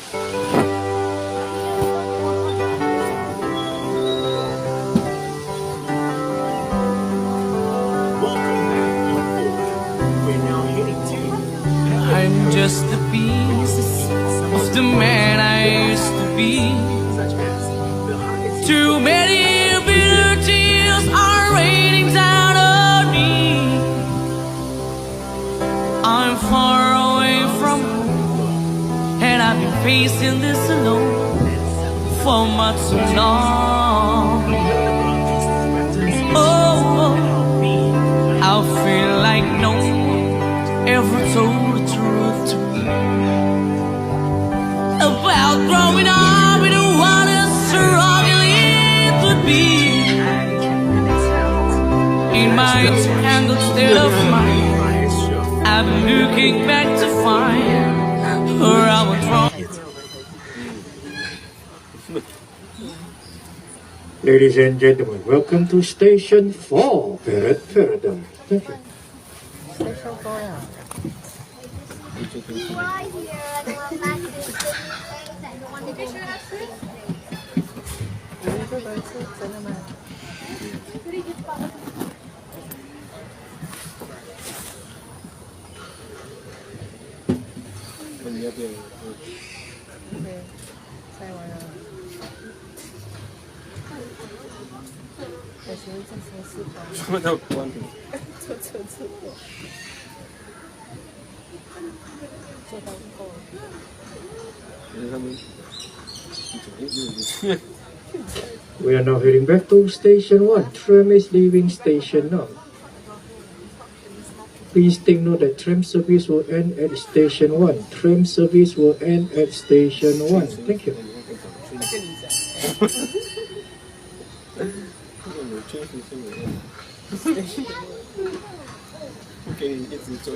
I'm just a piece of the man I used to be. Too many bitter tears are raining down on me. I'm far away from home, and I've been facing this alone for much too long. Oh, I feel like no one ever told the truth to me about growing up in a world as struggle it would be. In my tangled state of mind, I'm looking back to find where I went wrong. Ladies and gentlemen, welcome to Station 4, Parrot Paradise. Thank you. Station 4 à?真的吗？对，塞完了。我觉得这才是吧。说到关停。做到够了。他们。We are now heading back to Station 1. Tram is leaving station now. Please take note that tram service will end at Station 1. Tram service will end at Station 1. Thank you. 不给你一直做。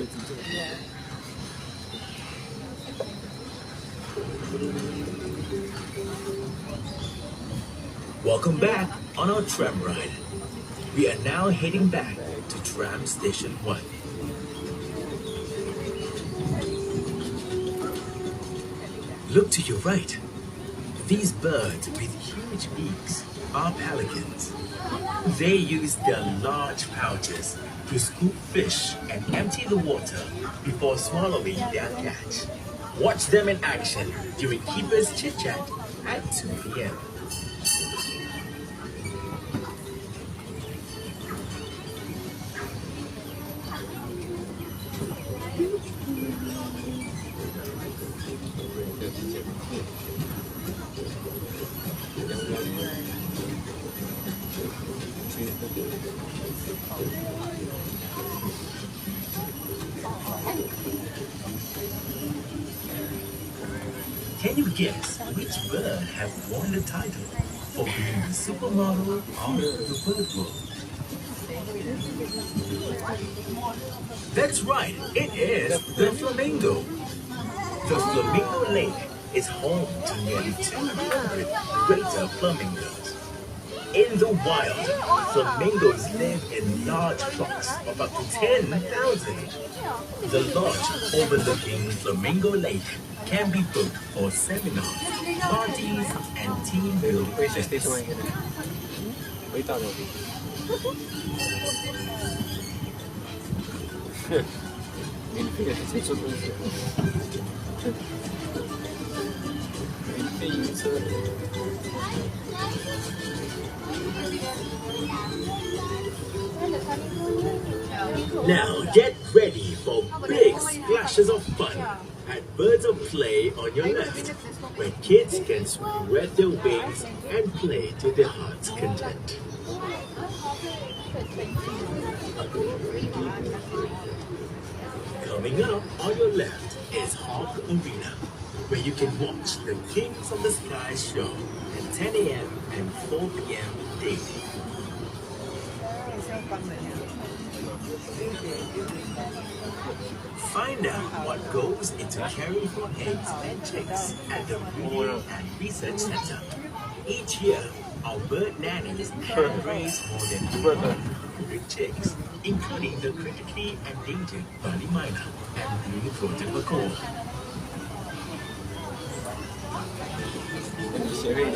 Welcome back on our tram ride. We are now heading back to tram station 1. Look to your right. These birds with huge beaks are pelicans. They use their large pouches to scoop fish and empty the water before swallowing their catch. Watch them in action during Keeper's Chit Chat at 2 p.m. Can you guess which bird has won the title for being the supermodel of the bird world? That's right, it is the flamingo. The Flamingo Lake is home to nearly 200 greater flamingos. In the wild, flamingos live in large flocks of up to 10,000. The lodge overlooking Flamingo Lake can be booked for seminars, parties, and team building events. 回到了。免费的谁做东西？免费晕车。Now get ready for big splashes of fun at Birds of Play on your left, where kids can spread their wings and play to their heart's content. Coming up on your left is Hawk Arena, where you can watch the Kings of the Sky show at 10 a.m. and 4 p.m. daily. Find out what goes into caring for eggs and chicks at the Breeding and Research Center. Each year, our bird nannies have raised more than 100 chicks, including the critically endangered bunny myna and blue-throated macaw. 协会有吗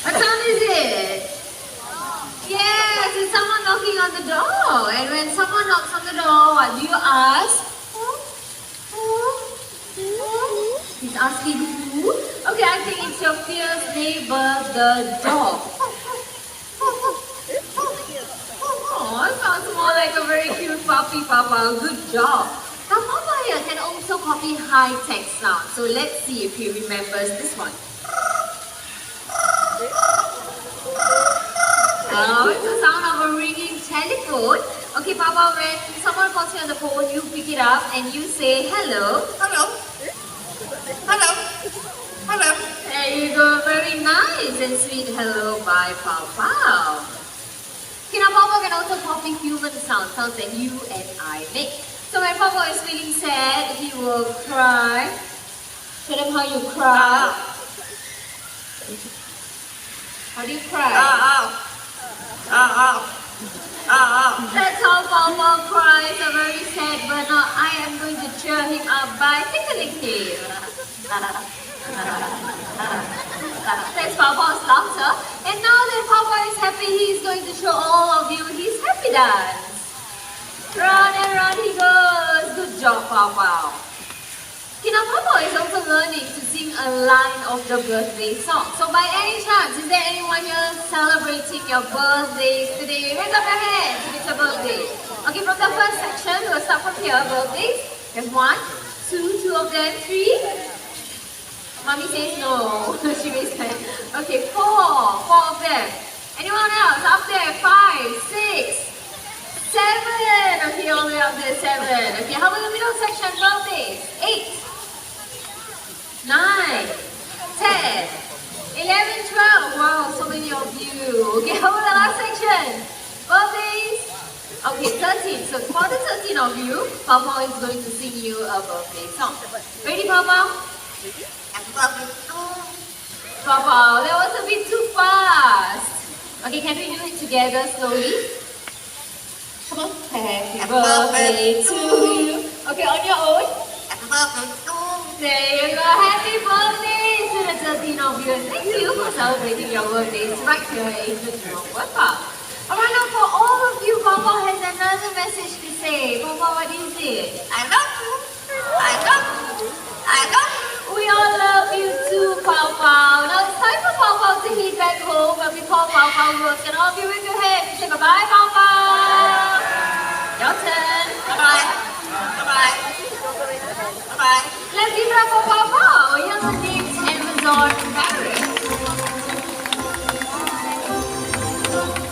？What time is it? Yes, it's someone knocking on the door. And when someone knocks on the door, what do you ask? Who? He's asking who? Okay, I think it's your fierce neighbor, the dog. Oh, it sounds more like a very cute puppy, Papa. Good job. Now, Papa here can also copy high-tech sound. So let's see if he remembers this one. Oh, it's the sound of a ringing telephone. Okay, Papa, when someone calls you on the phone, you pick it up and you say hello. Hello. Hello. Hello. There you go. Very nice and sweet hello by Papa. Okay, now Papa can also copy human sounds that you and I make. So when Papa is feeling sad, he will cry. Tell them how you cry. How do you cry? That's how Papa cries, a very sad but now I am going to cheer him up by tickling him. That's Papa's laughter. And now that Papa is happy, he is going to show all of you his happy dance. Round and round he goes. Good job, Papa. Now Papa is also learning to sing a line of the birthday song. So by any chance, is there anyone here celebrating your birthdays today? Raise up your hands if it's your birthday. Okay, from the first section, we'll start from here. Birthdays. There's 1, 2, 2 of them, 3. Mommy says no. She raised her hand. Okay, 4 of them. Anyone else? Up there, 5, 6, 7. Okay, all the way up there, 7. Okay, how about the middle section? Birthdays. 8. 9, 10, 11, 12. Wow, so many of you. Okay, how about the last section? Birthdays. Okay, 13. So for the 13 of you, Papa is going to sing you a birthday song. Ready, Papa? Papa, that was a bit too fast. Okay, can we do it together slowly? Come on. Happy birthday to you. Okay, on your own. There you go. Happy birthday to the 13 of you. And thank you for celebrating your birthdays right here in the Jurong Workout. Alright, now for all of you, Papa has another message to say. Papa, what is it? I love you. I love you. I love you. We all love you too, Papa. Now it's time for Papa to head back home. But before Papa goes, can all of you wave your hands and say bye-bye, Papa? Your turn. Bye-bye. Bye-bye. Bye-bye. Let's give it up for Papa. Younger names Amazon Paris.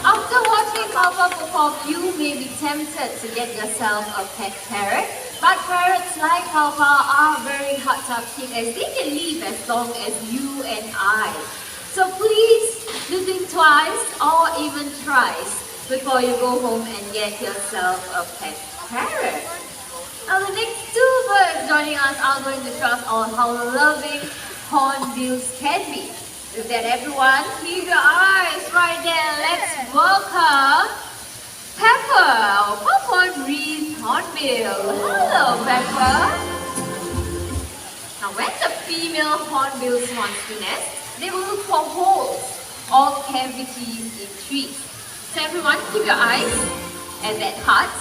After watching Papa perform, you may be tempted to get yourself a pet parrot. But parrots like Papa are very hard to upkeep as they can live as long as you and I. So please do think twice or even thrice before you go home and get yourself a pet parrot. Now the next 2 birds joining us are going to show us all how loving hornbills can be. With that, everyone, keep your eyes right there. Let's welcome Pepper, our pop-on wreath hornbill. Hello, Pepper. female hornbill swans to nest, they will look for holes or cavities in trees. So everyone, keep your eyes at that hut.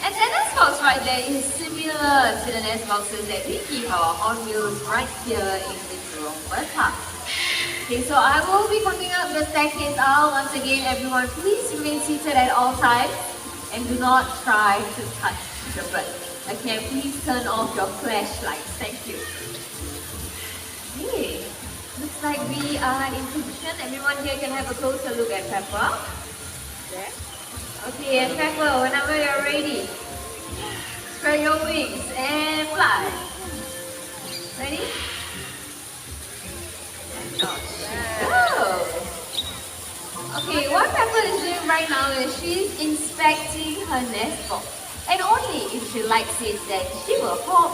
And the nest box right there is similar to the nest boxes that we keep our hornbills right here in the Jurong Bird Park. Okay, so I will be coming up the staircase aisle. Once again, everyone, please remain seated at all times and do not try to touch the bird. Okay, please turn off your flashlights. Thank you. Okay, looks like we are in position. Everyone here can have a closer look at Pepper. There. Okay, and Pepper, whenever you're ready, spread your wings and fly. Ready? Go! Okay, what Pepper is doing right now is she's inspecting her nest box. And only if she likes it, then she will hop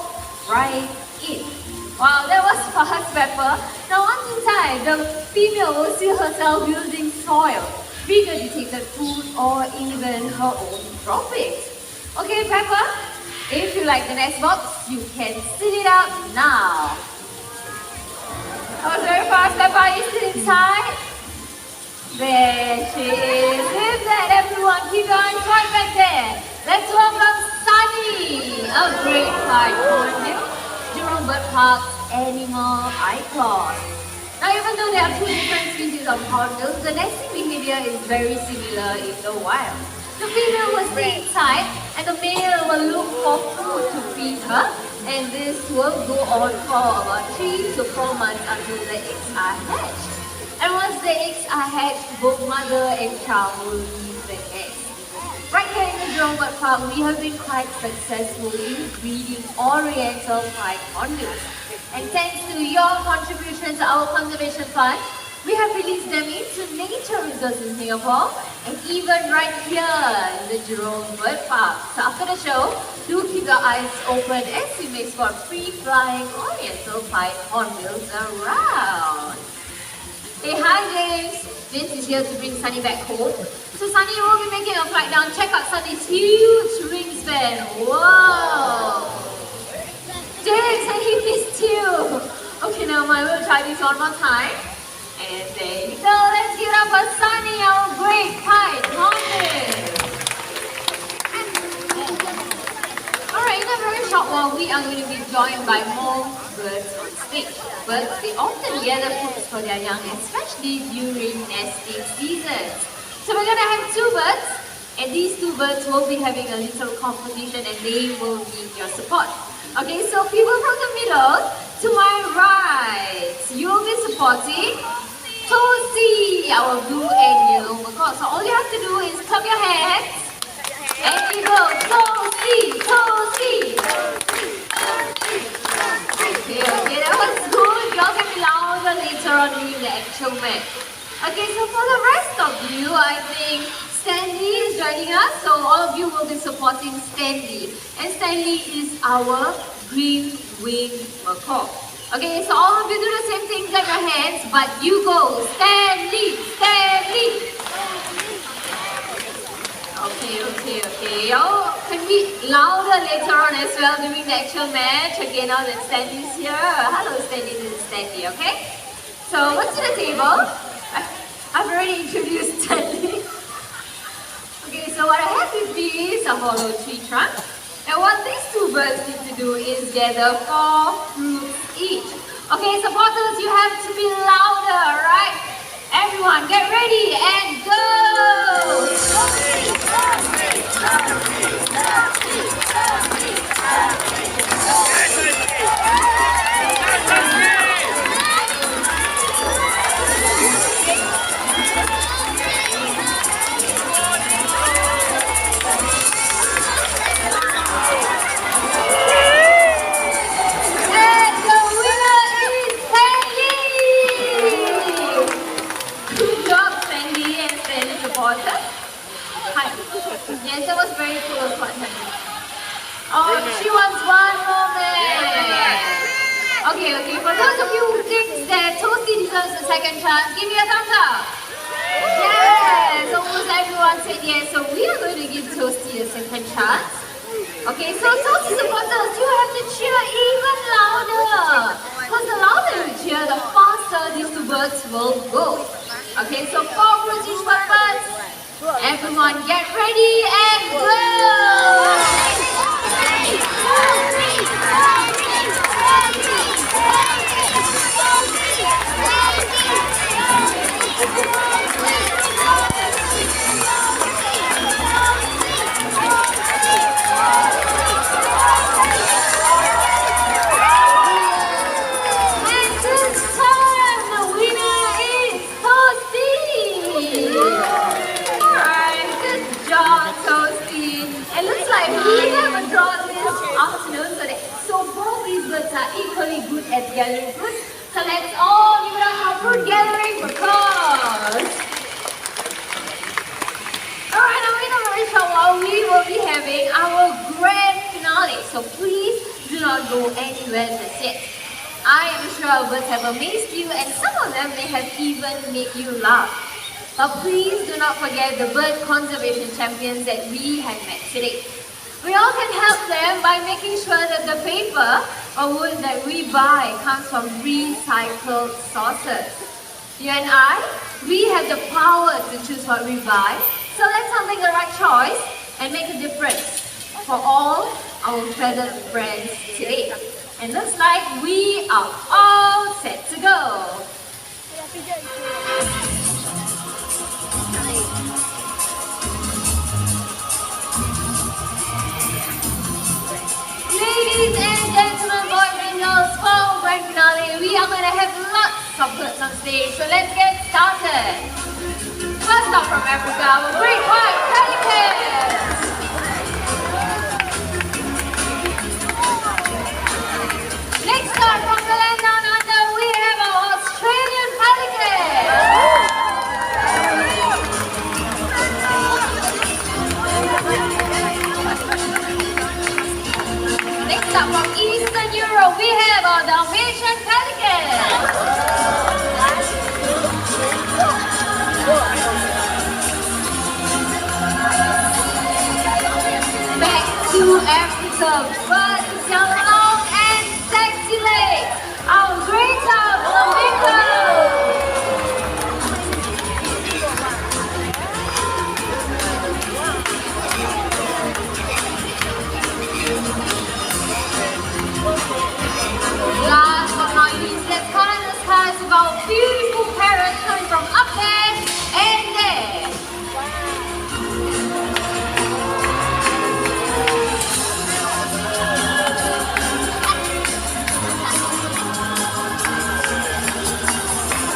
right in. Wow, that was fast, Pepper. Now one thing time, the female will see herself using soil, regurgitated food, or even her own droppings. Okay, Pepper, if you like the nest box, you can sit it out now. That was very fast, Pepper. You sit inside. There she is. With that, everyone, keep your eyes right back there. Let's welcome Sunny, a great white hornbill, Jurong Bird Park's animal icon. Now, even though there are two different species of hornbills, the nesting behavior is very similar in the wild. The female will stay inside and the male will look for food to feed her, and this will go on for about 3 to 4 months until the eggs are hatched. And once the eggs are hatched, both mother and child will leave the eggs. Right here in the Jurong Bird Park, we have been quite successful in breeding Oriental white hornbills. And thanks to your contribution to our conservation fund, we have released them into nature reserves in Singapore and even right here in the Jurong Bird Park. So after the show, do keep your eyes open as you may spot free-flying Oriental white hornbills around. Hey, hi James! James is here to bring Sunny back home. So Sunny will be making a flight down. Check out Sunny's huge wingspan. Whoa! James, and he missed you. Okay, now I will try this one more time. And there you go. Let's give it up for Sunny, our great kite hornbill. Alright, in a very short while, we are going to be joined by more birds on stage. Birds, they often gather foods for their young, especially during nesting seasons. So we're going to have 2 birds, and these 2 birds will be having a little competition and they will need your support. Okay, so people from the middle to my right, you will be supporting Toasty, our blue and yellow macaw. So all you have to do is clap your hands and you go Toasty, Toasty. Okay, that was good. You all can be louder later on during the actual match. Okay, so for the rest of you, I think Stanley is joining us. So all of you will be supporting Stanley. And Stanley is our green-winged macaw. Okay, so all of you do the same thing, clap your hands, but you go Stanley, Stanley. Okay. Y'all can be louder later on as well during the actual match. Okay, now that Stanley's here. Hello Stanley, this is Stanley, okay? So, what's to the table? I've already introduced Stanley. Okay, so what I have with me is a hollow tree trunk. And what these 2 birds need to do is gather 4 fruits each. Okay, supporters, you have to be louder, right? Everyone, get ready and go! Yes, that was very cool of her. Oh, she wants one moment. Okay. For those of you who think that Toasty deserves a second chance, give me a thumbs up. Yes, almost everyone said yes. So we are going to give Toasty a second chance. Okay, so Toasty supporters, you have to cheer even louder. Because the louder you at gathering fruit. So let's all give it up for fruit gathering for cause. Alright, now in a very short while we will be having our grand finale. So please do not go anywhere just yet. I am sure our birds have amazed you and some of them may have even made you laugh. But please do not forget the bird conservation champions that we have met today. We all can help them by making sure that the paper or wood that we buy comes from recycled sources. You and I, we have the power to choose what we buy, so let's all make the right choice and make a difference for all our feathered friends today. And looks like we are all set to go. Ladies and gentlemen, boys and girls, for grand finale, we are going to have lots of birds on stage, so let's get started. First up from Africa, our great white pelicans. Next up from the land down under, we have our Australian pelicans. Next up from Eastern Europe, we have our Dalmatian pelicans. Back to Africa, but with your long and sexy legs, our greater flamingos. Last but not least, let's call in the skies of our beautiful parrots coming from up there and there.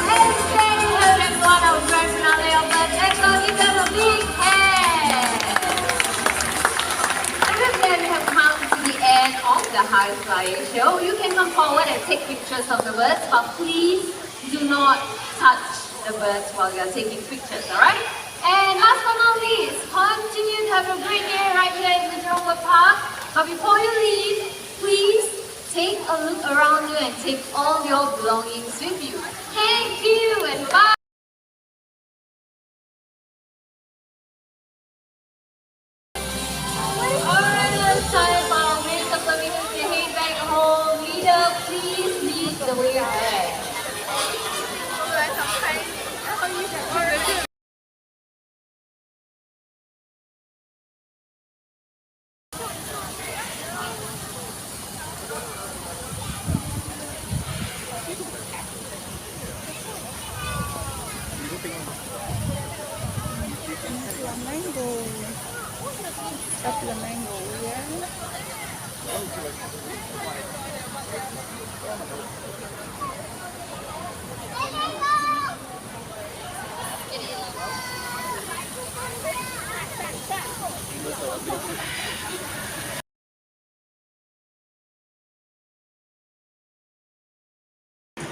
And there you have it, everyone, our grand finale of that. Let's all give them a big hand. And with that, we have come to the end of the High Flyer Show. You can come forward and take pictures of the birds, but please do not touch the birds while you're taking pictures, alright? And last but not least, continue to have a great day right here in the Jurong Park. But before you leave, please take a look around you and take all your belongings with you. Thank you and bye! Alright, it's time for our makeup flamingos to head back home. Leader, please lead the way back.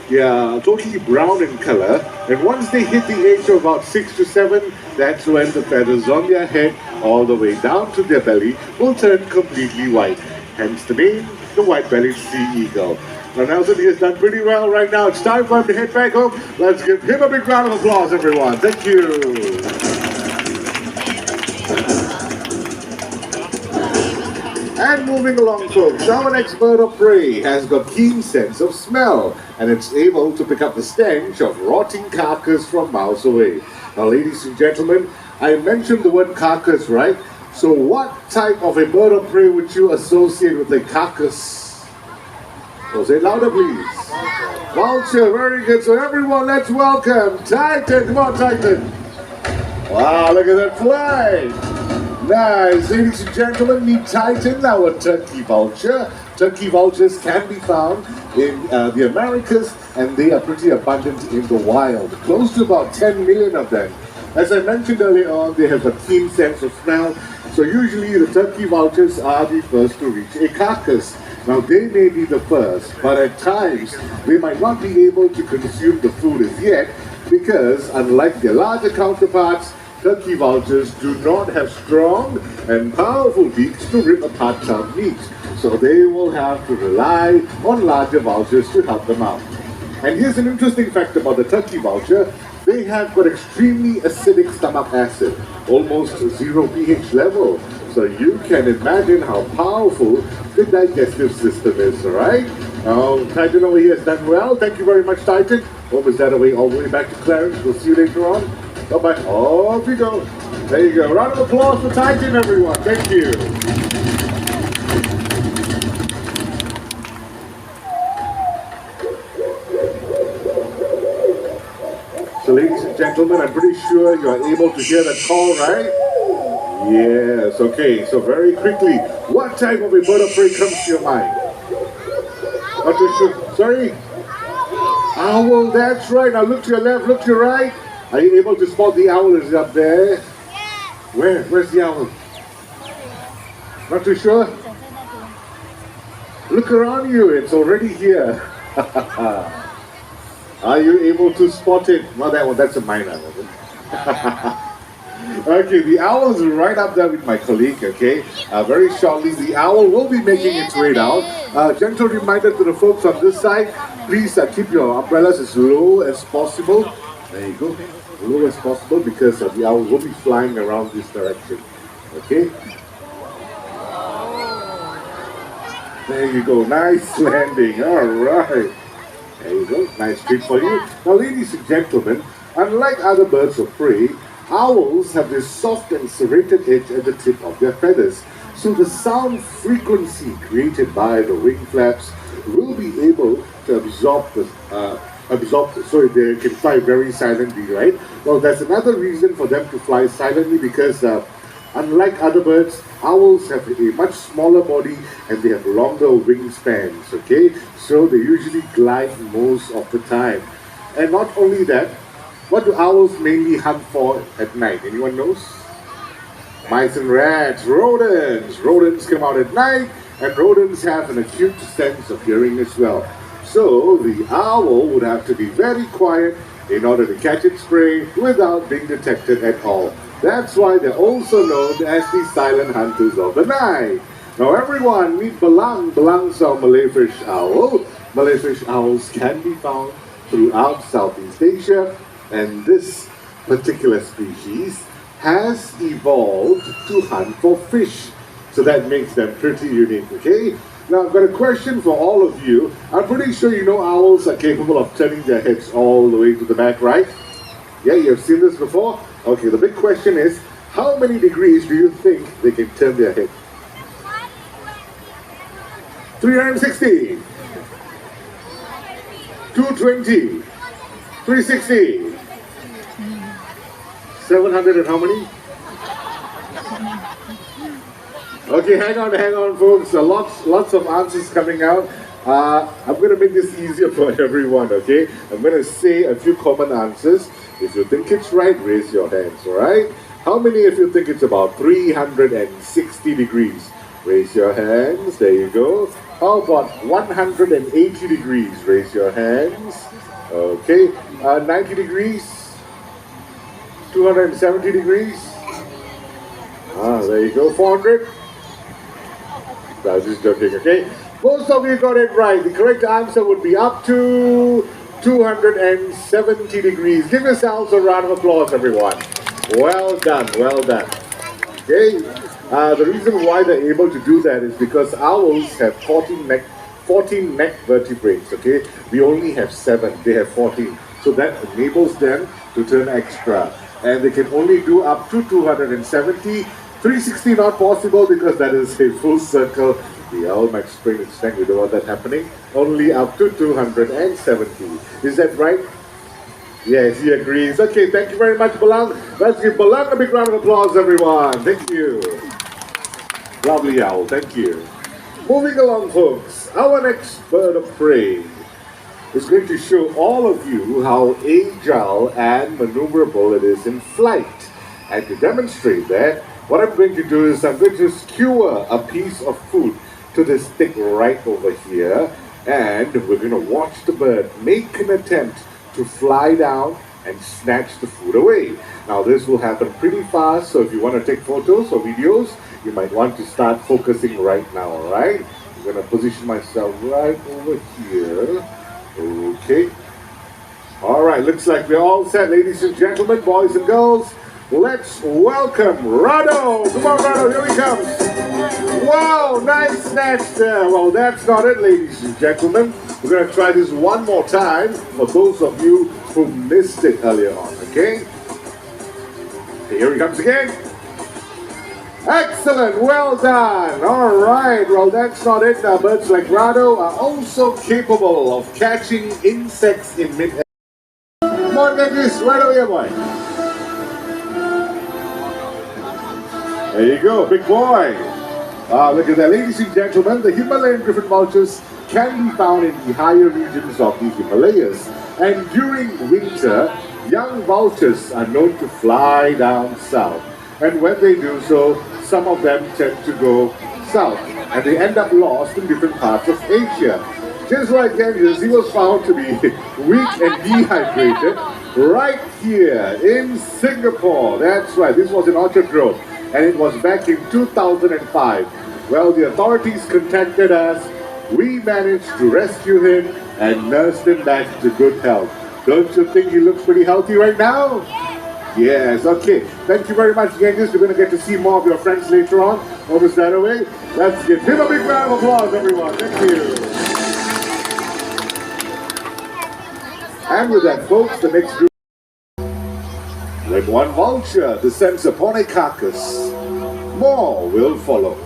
They are totally brown in color, and once they hit the age of about 6 to 7, that's when the feathers on their head all the way down to their belly will turn completely white. Hence the name, the white-bellied sea eagle. Now Nelson, he has done pretty well right now. It's time for him to head back home. Let's give him a big round of applause, everyone. Thank you. And moving along, folks, our next bird of prey has got keen sense of smell, and it's able to pick up the stench of rotting carcass from miles away. Now, ladies and gentlemen, I mentioned the word carcass, right? So what type of a bird of prey would you associate with a carcass? So say it louder, please. Vulture, very good. So everyone, let's welcome Titan. Come on, Titan. Wow, look at that fly. Nice, ladies and gentlemen, meet Titan, our turkey vulture. Turkey vultures can be found in the Americas, and they are pretty abundant in the wild. Close to about 10 million of them. As I mentioned earlier on, they have a keen sense of smell. So usually the turkey vultures are the first to reach a carcass. Now they may be the first, but at times they might not be able to consume the food as yet because unlike their larger counterparts, turkey vultures do not have strong and powerful beaks to rip apart some meat. So they will have to rely on larger vultures to help them out. And here's an interesting fact about the turkey vulture. They have got extremely acidic stomach acid, almost 0 pH level. So you can imagine how powerful the digestive system is, right? Titan over here has done well. Thank you very much, Titan. Hope is that away all the way back to Clarence. We'll see you later on. Bye-bye. Off you go. There you go. Round of applause for Titan, everyone. Thank you. So ladies and gentlemen, I'm pretty sure you are able to hear that call, right? Yes, okay. So very quickly, what type of a bird of prey comes to your mind? Not too sure. Sorry? Owl, that's right. Now look to your left, look to your right. Are you able to spot the owl? Is it up there? Where? Where's the owl? Not too sure? Look around you, it's already here. Are you able to spot it? Well, that's a minor. Okay, the owl is right up there with my colleague, okay? Very shortly, the owl will be making its way down. Gentle reminder to the folks on this side, please keep your umbrellas as low as possible. There you go, low as possible because the owl will be flying around this direction, okay? There you go, nice landing, all right. There you go, nice treat for you. Now, ladies and gentlemen, unlike other birds of prey, owls have this soft and serrated edge at the tip of their feathers. So the sound frequency created by the wing flaps will be able to absorb so they can fly very silently, right? Well, that's another reason for them to fly silently because unlike other birds, owls have a much smaller body and they have longer wingspans, okay? So they usually glide most of the time. And not only that, what do owls mainly hunt for at night? Anyone knows? Mice and rats, rodents. Rodents come out at night and rodents have an acute sense of hearing as well. So the owl would have to be very quiet in order to catch its prey without being detected at all. That's why they're also known as the silent hunters of the night. Now everyone, meet belang. Belang's our Malay fish owl. Malay fish owls can be found throughout Southeast Asia, and this particular species has evolved to hunt for fish. So that makes them pretty unique, okay? Now I've got a question for all of you. I'm pretty sure you know owls are capable of turning their heads all the way to the back, right? Yeah, you've seen this before? Okay, the big question is, how many degrees do you think they can turn their head? 360, 220, 360, 700 and how many? Okay, hang on folks, lots of answers coming out. I'm going to make this easier for everyone, okay? I'm going to say a few common answers. If you think it's right, raise your hands, alright? How many of you think it's about 360 degrees? Raise your hands, there you go. How about 180 degrees? Raise your hands. Okay, 90 degrees? 270 degrees? There you go, 400? I was just joking, okay? Most of you got it right. The correct answer would be up to 270 degrees. Give yourselves a round of applause, everyone. Well done, well done. Okay, the reason why they're able to do that is because owls have 14 neck vertebrates, okay? We only have 7, they have 14. So that enables them to turn extra. And they can only do up to 270. 360 not possible because that is a full circle. The owl might sprain its neck, we don't want that happening. Only up to 270. Is that right? Yes, he agrees. Okay, thank you very much, Belang. Let's give Belang a big round of applause, everyone. Thank you. Lovely owl, thank you. Moving along, folks. Our next bird of prey is going to show all of you how agile and maneuverable it is in flight. And to demonstrate that, what I'm going to do is I'm going to skewer a piece of food to this stick right over here, and we're going to watch the bird make an attempt to fly down and snatch the food away. Now this will happen pretty fast, so if you want to take photos or videos, you might want to start focusing right now, alright? I'm going to position myself right over here. Okay. Alright, looks like we're all set, ladies and gentlemen, boys and girls. Let's welcome Rado. Come on, Rado, here he comes. Wow, nice snatch there. Well, that's not it, ladies and gentlemen. We're going to try this one more time for those of you who missed it earlier on, okay? Here he comes again. Excellent, well done. All right, well, that's not it. Now, birds like Rado are also capable of catching insects in mid-air. Come on, get this right over here, boy. There you go, big boy. Look at that. Ladies and gentlemen, the Himalayan griffon vultures can be found in the higher regions of the Himalayas. And during winter, young vultures are known to fly down south. And when they do so, some of them tend to go south. And they end up lost in different parts of Asia. Just like Ganges, he was found to be weak and dehydrated right here in Singapore. That's right, this was in Orchard Road. And it was back in 2005. Well, the authorities contacted us. We managed to rescue him and nurse him back to good health. Don't you think he looks pretty healthy right now? Yes, okay. Thank you very much, Genghis. We're going to get to see more of your friends later on. Over that away. Let's give him a big round of applause, everyone. Thank you. And with that, folks, the next group. When one vulture descends upon a carcass, more will follow.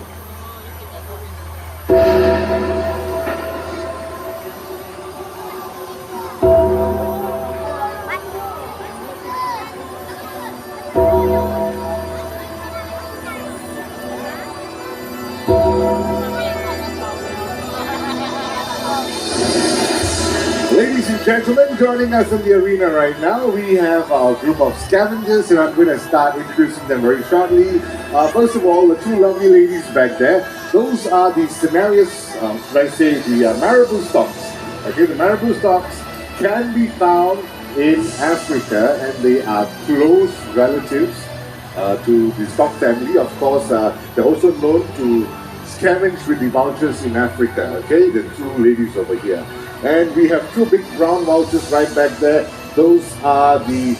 Ladies and gentlemen, joining us in the arena right now, we have our group of scavengers, and I'm going to start introducing them very shortly. First of all, the two lovely ladies back there, those are the Cinereus, should I say, the marabou stalks. Okay, the marabou stalks can be found in Africa, and they are close relatives to the stock family. Of course, they're also known to scavenge with the vultures in Africa. Okay, the two ladies over here. And we have two big brown vultures right back there. Those are the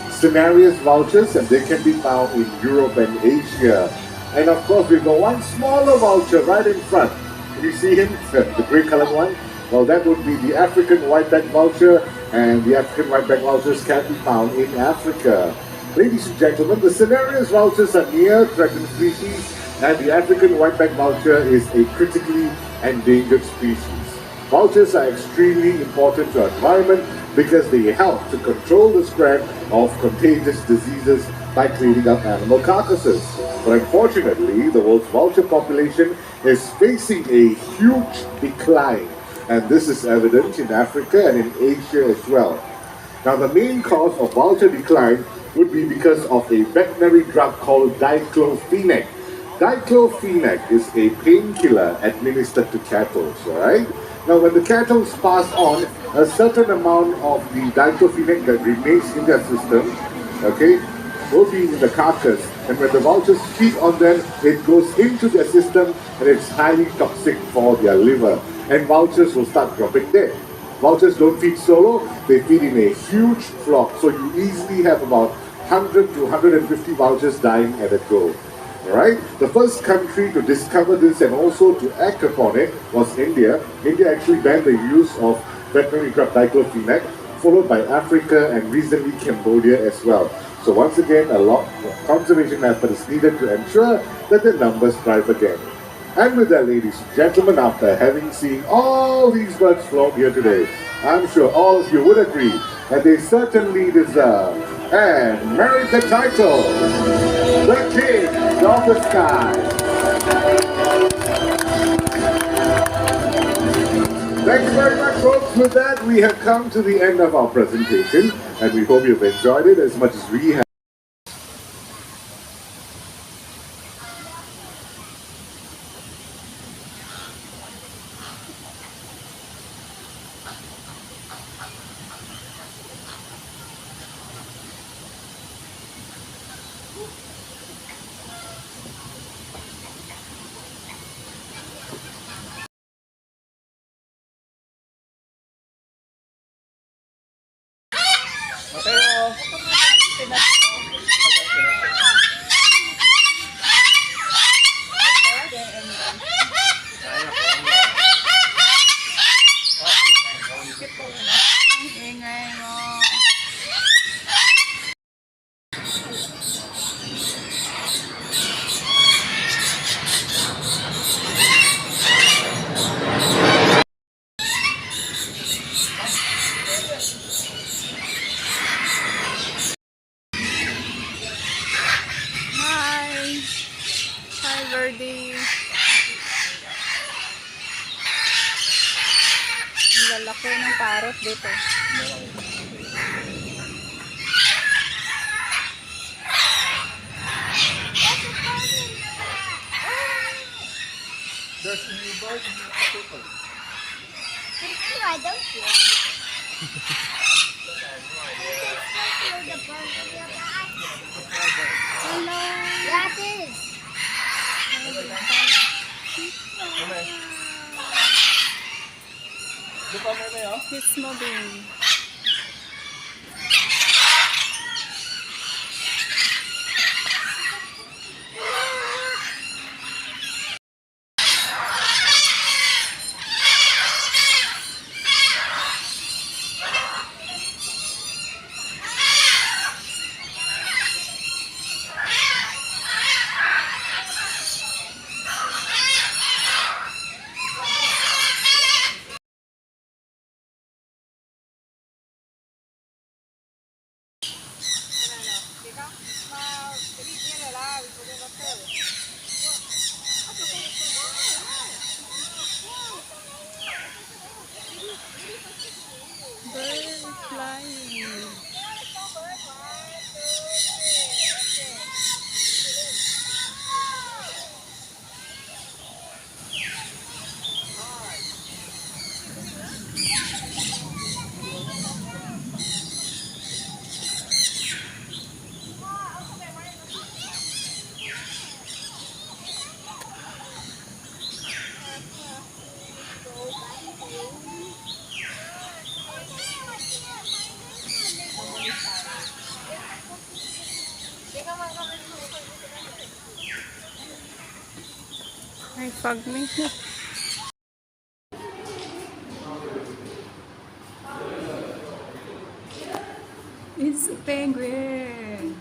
Cinereus vultures, and they can be found in Europe and Asia. And of course, we've got one smaller vulture right in front. Can you see him? The grey colored one? Well, that would be the African white-backed vulture, and the African white-backed vultures can be found in Africa. Ladies and gentlemen, the Cinereus vultures are near threatened species, and the African white-backed vulture is a critically endangered species. Vultures are extremely important to our environment because they help to control the spread of contagious diseases by cleaning up animal carcasses. But unfortunately, the world's vulture population is facing a huge decline, and this is evident in Africa and in Asia as well. Now, the main cause of vulture decline would be because of a veterinary drug called diclofenac. Diclofenac is a painkiller administered to cattle, alright? Now, when the cattle pass on, a certain amount of the diclofenac that remains in their system, okay, will be in the carcass. And when the vultures feed on them, it goes into their system, and it's highly toxic for their liver. And vultures will start dropping dead. Vultures don't feed solo, they feed in a huge flock. So you easily have about 100 to 150 vultures dying at a go. Alright, the first country to discover this and also to act upon it was India. India actually banned the use of veterinary drug diclofenac, followed by Africa and recently Cambodia as well. So once again, a lot of conservation effort is needed to ensure that the numbers thrive again. And with that, ladies and gentlemen, after having seen all these birds flown here today, I'm sure all of you would agree that they certainly deserve and merit the title, the King of the Sky. Thanks very much, folks. With that, we have come to the end of our presentation, and we hope you've enjoyed it as much as we have. Hi! Hi, Birdie! Ang lalaki ng parrot dito. It's moving. Bird flying. Ay, pag me. It's a penguin.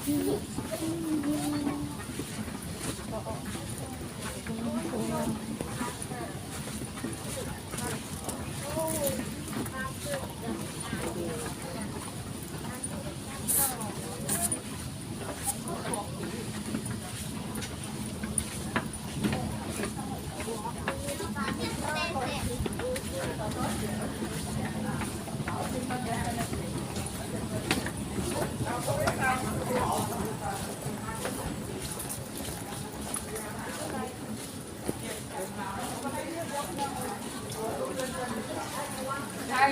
ได้